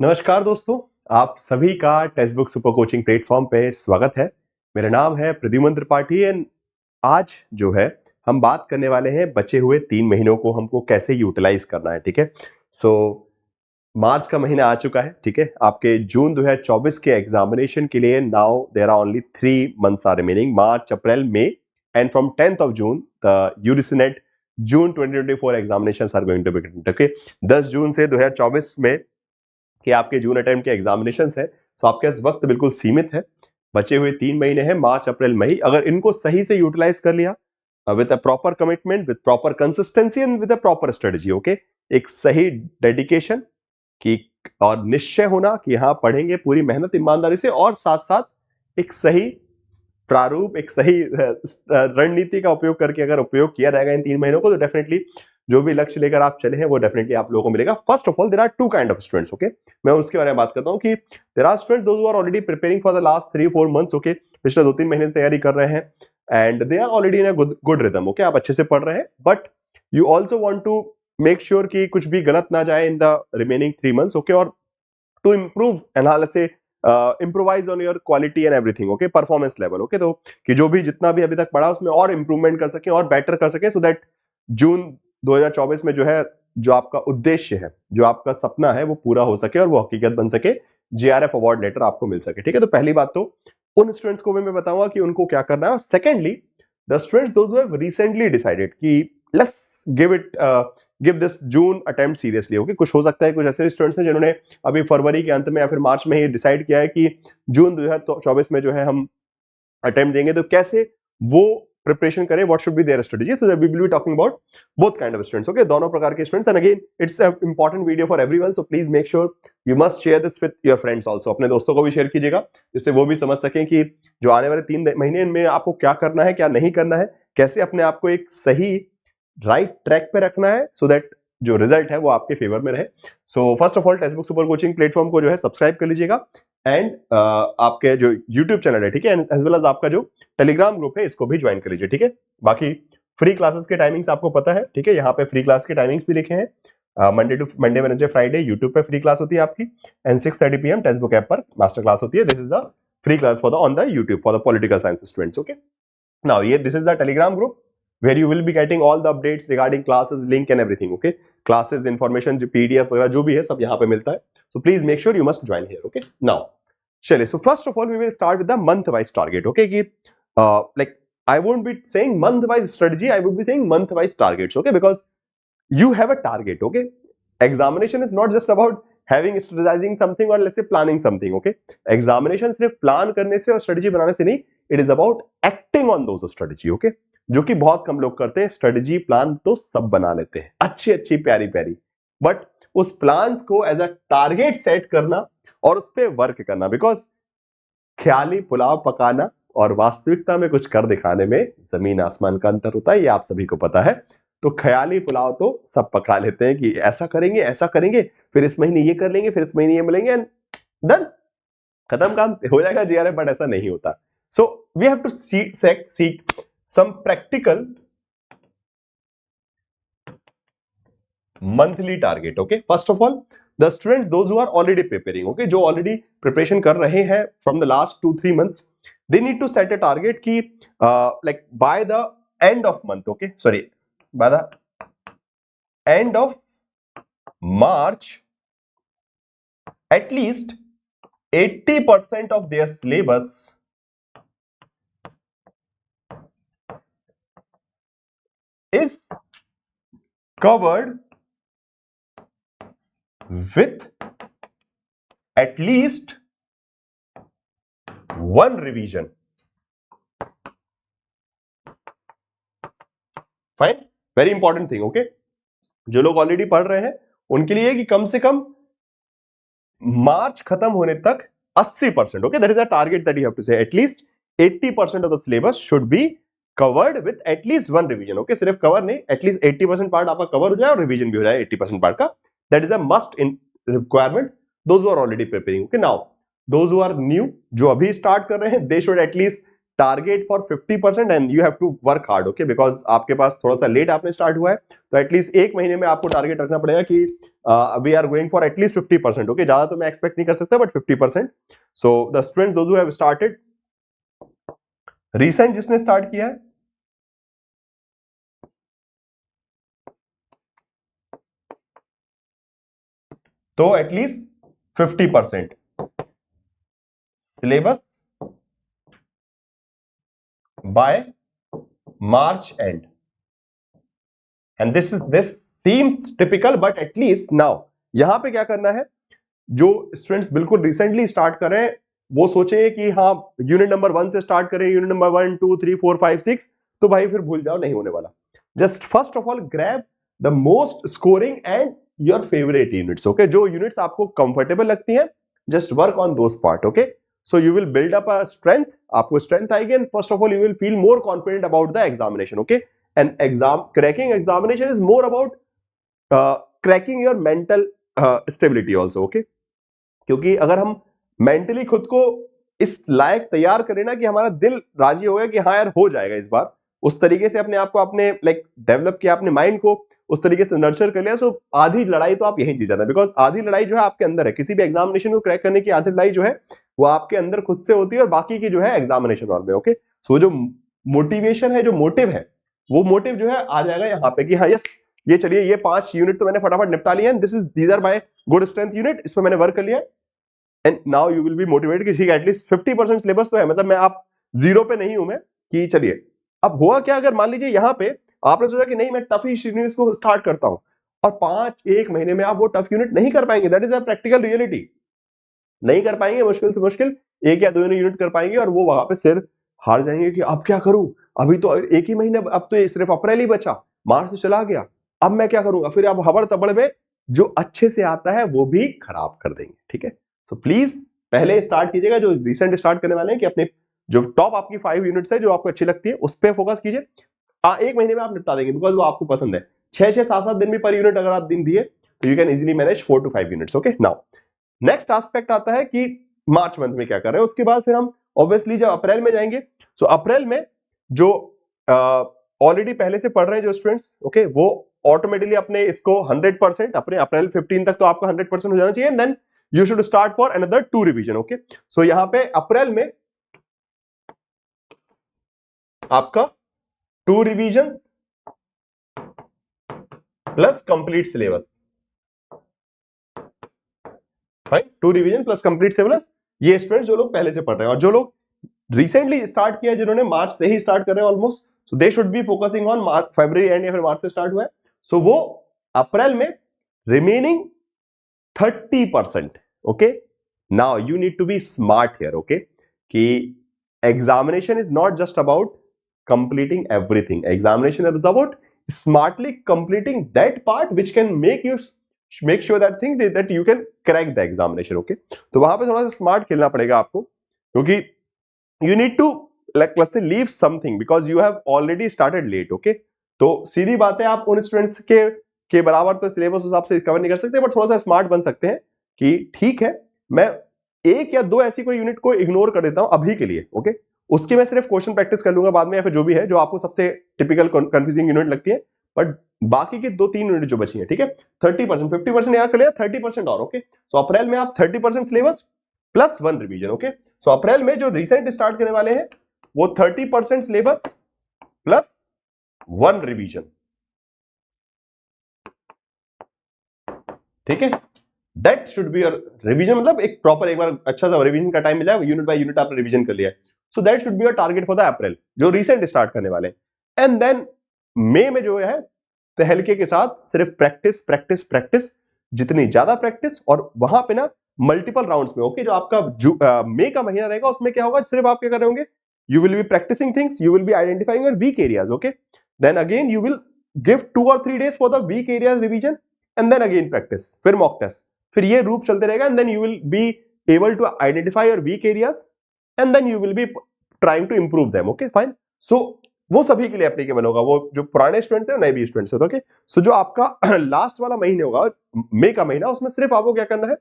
नमस्कार दोस्तों, आप सभी का text book super coaching platform पे स्वागत है। मेरा नाम है प्रद्युमन त्रिपाठी एंड आज जो है हम बात करने वाले हैं बचे हुए 3 महीनों को हमको कैसे यूटिलाइज करना है। ठीक है, सो मार्च का महीना आ चुका है। ठीक है, आपके जून 2024 के एग्जामिनेशन के लिए now there are only 3 months are remaining, March, April, May, and from 10th of June the UGC June 2024 examinations are going to begin. Okay, 10 जून से 2024 में कि आपके जून अटेम्प्ट के एग्जामिनेशन है, सो आपके पास वक्त बिल्कुल सीमित है। बचे हुए 3 महीने हैं, मार्च, अप्रैल, मई। अगर इनको सही से यूटिलाइज कर लिया with a proper commitment, with proper consistency and with a proper strategy, okay, एक सही डेडिकेशन की और निश्चय होना कि हाँ पढ़ेंगे, पूरी मेहनत ईमानदारी से, और साथ साथ एक सही प्रारूप, एक सही रणनीति का उपयोग करके अगर उपयोग किया जाएगा इन 3 महीनों को, तो डेफिनेटली जो भी लक्ष्य लेकर आप चले हैं वो डेफिनेटली आप लोगों को मिलेगा। First of all, there are two kind of students. Okay, मैं उसके बारे में बात करता हूँ कि there are students those who are already preparing for the last 3-4 months. Okay, पिछले 2-3 महीने से तैयारी कर रहे हैं and they are already in a good rhythm. Okay, आप अच्छे से पढ़ रहे हैं, but you also want to make sure कि कुछ भी गलत ना जाए in the remaining 3 months. Okay, और to improve and let's say improvise on your quality and everything, okay, performance level, okay, तो कि जो भी जितना भी अभी तक पढ़ा उसमें और इम्प्रूवमेंट कर सके और बेटर कर सके, सो दैट जून 2024 में जो है, जो आपका उद्देश्य है, जो आपका सपना है, वो पूरा हो सके और वो हकीकत बन सके, जेआरएफ अवार्ड लेटर आपको मिल सके। ठीक है, तो पहली बात तो उन स्टूडेंट्स को भी मैं बताऊंगा कि उनको क्या करना है, और secondly the students those who have recently decided कि let's give this June attempt seriously. Okay, कुछ हो सकता है कुछ ऐसे स्टूडेंट्स हैं जिन्होंने अभी फरवरी के अंत में या फिर मार्च में ही डिसाइड किया है कि जून 2024 में जो है हम अटेम्प्ट देंगे, तो कैसे वो प्रिपरेशन करें, what should be their strategy, so that we will be talking about both kind of students. Okay, दोनों प्रकार के students, and again it's a important video for everyone, so please make sure you must share this with your friends also. अपने दोस्तों को भी share कीजिएगा, जिससे वो भी समझ सकें कि जो आने वाले 3 महीने में आपको क्या करना है, क्या नहीं करना है, कैसे अपने आप को एक सही राइट ट्रैक पे रखना है, सो दैट जो रिजल्ट है वो आपके फेवर में रहे। So first of all, text book super coaching platform को जो है सब्सक्राइब कर लीजिएगा, एंड आपके जो यूट्यूब चैनल है, ठीक है, एज वेल एज आपका जो टेलीग्राम ग्रुप है, इसको भी ज्वाइन कर लीजिए। ठीक है, बाकी फ्री क्लासेस के टाइमिंग्स आपको पता है। ठीक है, यहाँ पे फ्री क्लास के टाइमिंग्स भी लिखे हैं। मंडे वेडनेसडे फ्राइडे यूट्यूब पे फ्री क्लास होती है आपकी, and 6:30 PM text book app पर मास्टर क्लास होती है। This is the free class for the on the YouTube for the political science students. Okay, now this is the telegram group where you will be getting all the updates regarding classes, link and everything. Okay, classes information जो pdf वगैरह जो भी है सब यहाँ पे मिलता है, so please make sure you must join here. Okay, now चलिए, so first of all we will start with the month wise target. Okay, कि like I won't be saying month wise strategy, I would be saying month wise targets. Okay, because you have a target. Okay, examination is not just about having strategizing something or let's say planning something. Okay, examination सिर्फ plan करने से और strategy बनाने से नहीं, it is about acting on those strategy. Okay, जो कि बहुत कम लोग करते हैं। स्ट्रेटजी प्लान तो सब बना लेते हैं, अच्छी अच्छी प्यारी प्यारी, बट उस प्लान्स को एज अ टारगेट सेट करना और उस पर वर्क करना, बिकॉज ख्याली पुलाव पकाना और वास्तविकता में कुछ कर दिखाने में जमीन आसमान का अंतर होता है, ये आप सभी को पता है। तो ख्याली पुलाव तो सब पका लेते हैं कि ऐसा करेंगे, फिर इस महीने ये कर लेंगे, फिर इस महीने ये मिलेंगे, एंड डन, खत्म, काम हो जाएगा जीआरएफ। बट ऐसा नहीं होता। So we have to seek some practical monthly target. Okay, first of all, the students those who are already preparing, okay, जो already preparation कर रहे हैं from the last 2-3 months, they need to set a target कि like by the end of month, okay, sorry, by the end of March, at least 80% of their syllabus is covered with at least one revision. Fine, very important thing. Okay, जो लोग already पढ़ रहे हैं उनके लिए कि कम से कम मार्च खत्म होने तक 80%, okay, that is a target that you have to say, at least 80% of the syllabus should be covered with at least one revision. Okay, सिर्फ कवर नहीं, एटलीस्ट 80% पार्ट आपका कवर हो जाए और रिवीजन भी हो जाए 80% पार्ट का। That is a must in requirement those who are already preparing. Okay, now those who are new, जो अभी स्टार्ट कर रहे हैं, they should at least target for 50% and you have to work hard, okay, because आपके पास थोड़ा सा late आपने स्टार्ट हुआ है, तो एटलीस्ट एक महीने में आपको टारगेट रखना पड़ेगा कि we are going for at least 50%, okay, ज्यादा तो मैं एक्सपेक्ट नहीं कर सकता but 50%. So the students those who have started recent, जिसने स्टार्ट किया है, तो at least 50% syllabus by March end. And this seems typical but at least now यहां पे क्या करना है, जो स्टूडेंट्स बिल्कुल रिसेंटली स्टार्ट कर रहे हैं वो सोचे कि हाँ यूनिट नंबर 1 से स्टार्ट करें, यूनिट नंबर 1 2 3 4 5 6, तो भाई फिर भूल जाओ, नहीं होने वाला. Just first of all grab the most scoring and your favourite units, okay, जो यूनिट्स आपको कंफर्टेबल लगती हैं, just work on those part, okay. So you will build up a strength, आपको स्ट्रेंथ आएगी and first of all you will feel more confident about the examination, okay. And exam cracking examination is more about cracking your mental stability also, okay. क्योंकि अगर हम mentally खुद को इस लायक तैयार करें ना कि हमारा दिल राजी होगा कि हाँ यार हो जाएगा इस बार, उस तरीके से अपने आप को आपने लाइक डेवलप किया, अपने माइंड को उस तरीके से नर्चर कर लिया, सो आधी लड़ाई तो आप यहीं जीत जाते हैं. बिकॉज आधी लड़ाई जो है आपके अंदर है, किसी भी एग्जामिनेशन को क्रैक करने की आधी लड़ाई जो है वो आपके अंदर खुद से होती है और बाकी की जो है एग्जामिनेशन हॉल में, ओके. सो जो मोटिवेशन है, जो मोटिव है, वो मोटिव जो है आ जाएगा यहाँ पे कि हाँ यस, ये चलिए ये 5 यूनिट तो मैंने फटाफट निपटा लिए हैं, these are my good strength unit, इसमें मैंने वर्क कर लिया, and now you will be motivated कि ठीक है एटलीस्ट 50% सिलेबस तो है, मतलब मैं आप जीरो पे नहीं हूं मैं कि चलिए. अब हुआ क्या, अगर मान लीजिए यहाँ पे आपने सोचा कि नहीं मैं टफ यूनिट्स को स्टार्ट करता हूं और एक महीने में आप वो टफ यूनिट नहीं कर पाएंगे, that is a practical reality. नहीं कर पाएंगे, मुश्किल से मुश्किल 1 या 2 यूनिट कर पाएंगे और वो वहां पे सिर हार जाएंगे कि अब क्या करूं, अभी तो एक ही महीने, अब तो सिर्फ अप्रैल ही बचा, मार्च से चला गया, अब मैं क्या करूंगा. फिर अब हबड़ तबड़ में जो अच्छे से आता है वो भी खराब कर देंगे, ठीक है. सो प्लीज पहले स्टार्ट कीजिएगा, जो रिसेंट स्टार्ट करने वाले हैं, कि अपने जो टॉप आपकी 5 यूनिट्स है जो आपको अच्छी लगती है उस पर फोकस कीजिए. एक महीने में आप निपटा देंगे बिकॉज वो आपको पसंद है. 6-7 दिन भी पर यूनिट अगर आप दिन दिए तो you can easily manage 4 to 5 units, okay. Now next aspect आता है कि मार्च मंथ में क्या कर रहे हैं, उसके बाद फिर हम ऑब्वियसली जब अप्रैल में जाएंगे, सो अप्रैल में जो ऑलरेडी पहले से पढ़ रहे हैं जो स्टूडेंट्स, ओके, वो ऑटोमेटिकली अपने इसको 100% अपने अप्रैल 15 तक तो आपका 100% हो जाना चाहिए, and then you should start for another 2 revision, okay. So यहां पे अप्रैल में आपका 2 revision plus complete syllabus, right, 2 revision plus complete syllabus. ये स्टूडेंट्स जो लोग पहले से पढ़ रहे हैं, और जो लोग रिसेंटली स्टार्ट किया, जिन्होंने मार्च से ही स्टार्ट कर रहे हैं almost, so they should be focusing on March, February and या फिर मार्च से स्टार्ट हुआ है, सो वो अप्रैल में remaining 30%, okay. Now you need to be smart here, okay, कि examination is not just about completing everything, examination is about smartly completing that part which can make sure that you can crack the examination, okay. तो वहां पे थोड़ा सा smart खेलना पड़ेगा आपको, क्योंकि you need to like let's say leave something because you have already started late, okay. तो सीधी बात है, आप उन स्टूडेंट्स के बराबर तो सिलेबस उस हिसाब से कवर नहीं कर सकते, बट थोड़ा सा स्मार्ट बन सकते हैं कि ठीक है मैं 1 या 2 ऐसी कोई यूनिट को इग्नोर कर देता हूं अभी के लिए, ओके. उसकी मैं सिर्फ क्वेश्चन प्रैक्टिस कर लूंगा बाद में, या फिर जो भी है जो आपको सबसे टिपिकल कंफ्यूजिंग यूनिट लगती है, बट बाकी की 2-3 यूनिट जो बची है, ठीक है, 30% 50% यहाँ कर लिया, 30% और, ओके. सो अप्रैल में आप 30% सिलेबस प्लस 1 रिवीजन, ओके. सो अप्रैल में जो रिसेंट स्टार्ट करने वाले हैं वो 30% सिलेबस प्लस 1 रिवीजन, ठीक है. That should be your revision, मतलब एक प्रॉपर एक बार अच्छा सा रिवीजन का टाइम मिला है, यूनिट बाय यूनिट आपने रिवीजन कर लिया है. So that should be your target for the April, जो रिसेंट स्टार्ट करने वाले हैं. एंड देन मई में जो है तहलके के साथ सिर्फ प्रैक्टिस प्रैक्टिस प्रैक्टिस, जितनी ज्यादा प्रैक्टिस, और वहां पे ना मल्टीपल राउंड्स में, ओके. जो आपका मई का महीना रहेगा उसमें क्या होगा, सिर्फ आप क्या कर रहे होंगे, you will be practising things, you will be identifying your weak areas, okay. Then again you will give 2 or 3 days for the weak areas revision, and then again practice, फिर मॉक टेस्ट, फिर ये loop चलते रहेगा, and then you will be able to identify your weak areas, and then you will be trying to improve them, okay fine. So वो सभी के लिए applicable होगा, वो जो पुराने स्टूडेंट्स हैं, नए भी स्टूडेंट्स हैं, ओके. सो जो आपका लास्ट वाला महीने होगा, मई का महीना, उसमें सिर्फ आपको क्या करना है,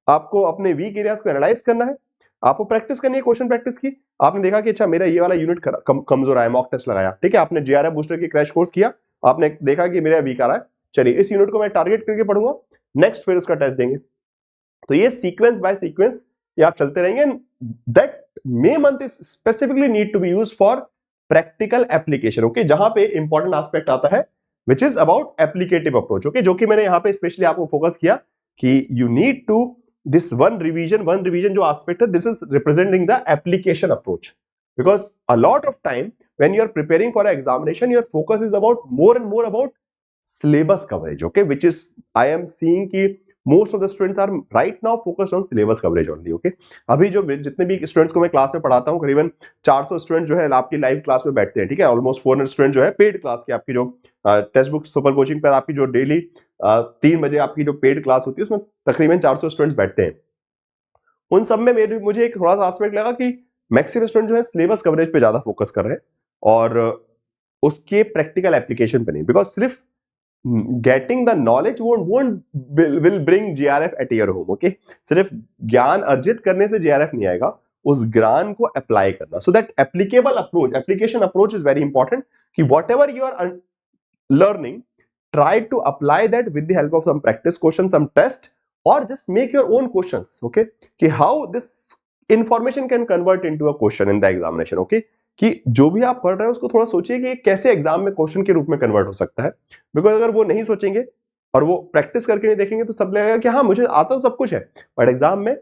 आपको अपने वीक एरियाज को एनालाइज करना है, आपको प्रैक्टिस करनी है, क्वेश्चन प्रैक्टिस की, आपने देखा कि अच्छा मेरा ये वाला यूनिट कमजोर आया, मॉक टेस्ट लगाया, ठीक है, आपने जीआरएफ बूस्टर की क्रैश कोर्स किया, आपने देखा कि मेरा वीक आ रहा है, चलिए इस यूनिट को मैं टारगेट करके पढ़ूंगा, नेक्स्ट फिर उसका टेस्ट देंगे। तो ये सीक्वेंस बाय सीक्वेंस ये आप चलते रहेंगे। That May month is specifically need to be used for practical application, okay, जहां पे इंपॉर्टेंट एस्पेक्ट आता है which is about applicative approach, okay, जो कि मैंने यहां पे स्पेशली आपको फोकस किया कि you need to this one revision जो aspect है, this is representing the application approach, because a lot of time when you are preparing for an examination your focus is about more and more about syllabus coverage, okay, which is I am seeing कि most of the students are right now focused on syllabus coverage only, okay। अभी जो जितने भी students को मैं class में पढ़ाता हूँ, करीबन 400 स्टूडेंट जो है आपकी लाइव क्लास में बैठते हैं, ठीक है, ऑलमोस्ट 400 स्टूडेंट जो है पेड क्लास की, आपकी जो टेक्स्ट बुक सुपर कोचिंग पर आपकी जो डेली 3 बजे आपकी जो पेड क्लास होती है उसमें तकरीबन 400 स्टूडेंट्स बैठते हैं। उन सब में मुझे एक थोड़ा सा एस्पेक्ट लगा कि मैक्सिमम स्टूडेंट जो है सिलेबस कवरेज पे ज्यादा फोकस कर रहे हैं और उसके प्रैक्टिकल एप्लीकेशन पे नहीं, बिकॉज सिर्फ getting the knowledge won't will bring GRF at your home, okay, सिर्फ ज्ञान अर्जित करने से जीआरएफ नहीं आएगा, उस ज्ञान को अप्लाई करना, so that applicable approach, application approach is very important कि whatever you are learning, try to apply that with the help of some practice questions, some test, or just make your own questions, okay, कि how this information can convert into a question in the examination, okay, कि जो भी आप पढ़ रहे हैं उसको थोड़ा सोचिए कि कैसे एग्जाम में क्वेश्चन के रूप में कन्वर्ट हो सकता है, बिकॉज अगर वो नहीं सोचेंगे और वो प्रैक्टिस करके नहीं देखेंगे तो सब लगेगा कि हाँ मुझे आता तो सब कुछ है, बट एग्जाम में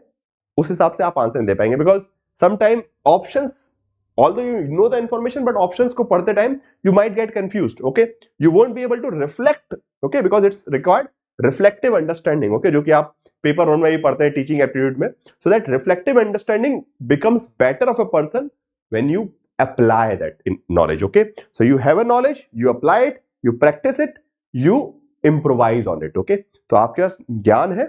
उस हिसाब से आप आंसर नहीं दे पाएंगे, because sometime options, although you know the information but options को पढ़ते time you might get confused, okay, you won't be able to reflect, okay, because it's required reflective understanding, okay, जो कि आप पेपर 1 में भी पढ़ते हैं टीचिंग एप्टीट्यूड में, so that reflective understanding becomes better of a person when you apply that in knowledge, okay, so you have a knowledge, you apply it, you practice it, you improvise on it, okay, तो आपके पास ज्ञान है,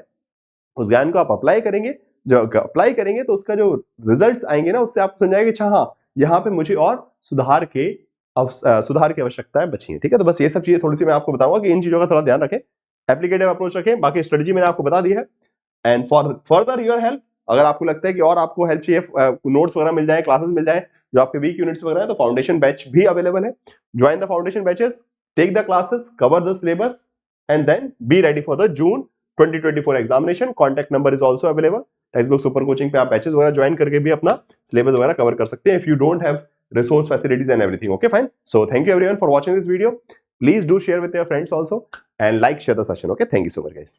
उस ज्ञान को आप apply करेंगे, जो अप्लाई करेंगे तो उसका जो रिजल्ट्स आएंगे ना उससे आप समझाएंगे अच्छा हाँ यहाँ पे मुझे और सुधार की आवश्यकताएं बची हैं, ठीक है। तो बस ये सब चीजें थोड़ी सी मैं आपको बताऊंगा कि इन चीजों का थोड़ा ध्यान रखें, एप्लीकेटिव अप्रोच रखें, बाकी स्ट्रेटजी मैंने आपको बता दी है। And for further your help, अगर आपको लगता है कि और आपको हेल्प चाहिए, नोट्स वगैरह मिल जाए, क्लासेस मिल जाए जो आपके वीक यूनिट्स वगैरह है, तो फाउंडेशन बैच भी अवेलेबल है, join the foundation batches, take the classes, cover the syllabus and then be ready for the June 2024 examination. Contact number is also available, textbook super coaching पे आप batches वगैरह join करके भी अपना syllabus वगैरह cover कर सकते हैं if you don't have resource facilities and everything, okay, fine, so thank you everyone for watching this video, please do share with your friends also and like share the session, okay, thank you so much guys।